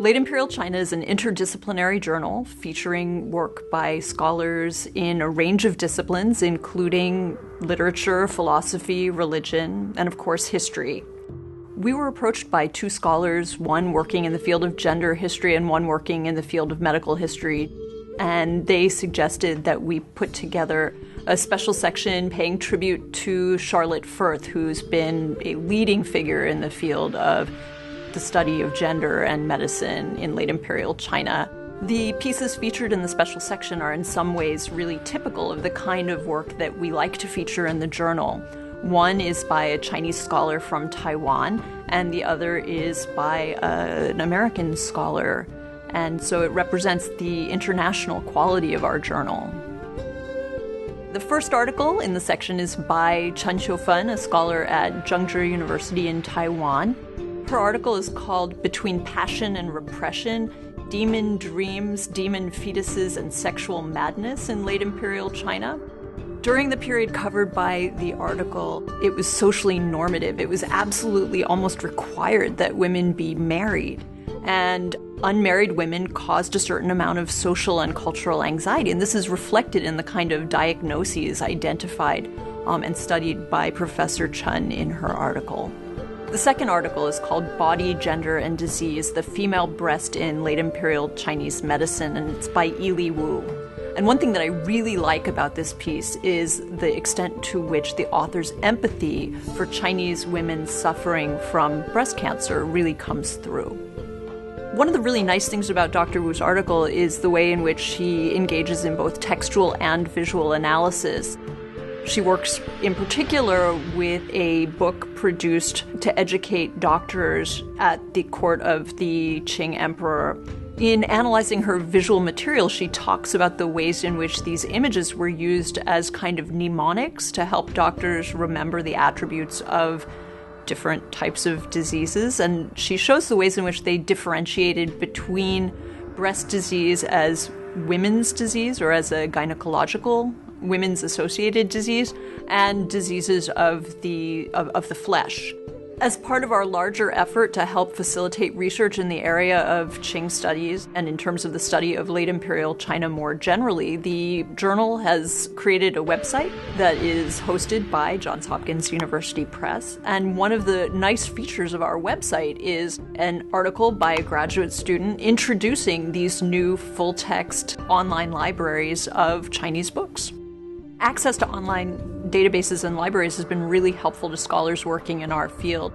Late Imperial China is an interdisciplinary journal featuring work by scholars in a range of disciplines, including literature, philosophy, religion, and of course, history. We were approached by two scholars, one working in the field of gender history and one working in the field of medical history, and they suggested that we put together a special section paying tribute to Charlotte Firth, who's been a leading figure in the field of the study of gender and medicine in late Imperial China. The pieces featured in the special section are in some ways really typical of the kind of work that we like to feature in the journal. One is by a Chinese scholar from Taiwan, and the other is by an American scholar. And so it represents the international quality of our journal. The first article in the section is by Chen Qiufen, a scholar at Zhengzhi University in Taiwan. Her article is called Between Passion and Repression, Demon Dreams, Demon Fetuses, and Sexual Madness in Late Imperial China. During the period covered by the article, it was socially normative. It was absolutely almost required that women be married. And unmarried women caused a certain amount of social and cultural anxiety. And this is reflected in the kind of diagnoses identified and studied by Professor Chen in her article. The second article is called Body, Gender, and Disease, the Female Breast in Late Imperial Chinese Medicine, and it's by Yili Wu. And one thing that I really like about this piece is the extent to which the author's empathy for Chinese women suffering from breast cancer really comes through. One of the really nice things about Dr. Wu's article is the way in which she engages in both textual and visual analysis. She works in particular with a book produced to educate doctors at the court of the Qing Emperor. In analyzing her visual material, she talks about the ways in which these images were used as kind of mnemonics to help doctors remember the attributes of different types of diseases. And she shows the ways in which they differentiated between breast disease as women's disease or as a gynecological women's associated disease and diseases of the flesh. As part of our larger effort to help facilitate research in the area of Qing studies and in terms of the study of late Imperial China more generally, the journal has created a website that is hosted by Johns Hopkins University Press. And one of the nice features of our website is an article by a graduate student introducing these new full-text online libraries of Chinese books. Access to online databases and libraries has been really helpful to scholars working in our field.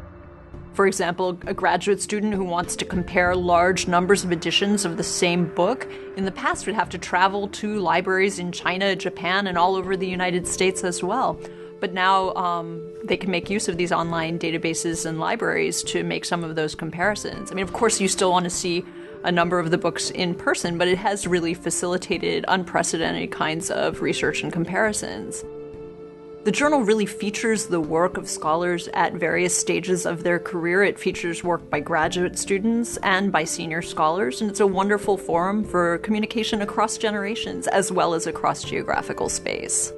For example, a graduate student who wants to compare large numbers of editions of the same book in the past would have to travel to libraries in China, Japan, and all over the United States as well. But now they can make use of these online databases and libraries to make some of those comparisons. I mean, of course, you still want to see a number of the books in person, but it has really facilitated unprecedented kinds of research and comparisons. The journal really features the work of scholars at various stages of their career. It features work by graduate students and by senior scholars, and it's a wonderful forum for communication across generations as well as across geographical space.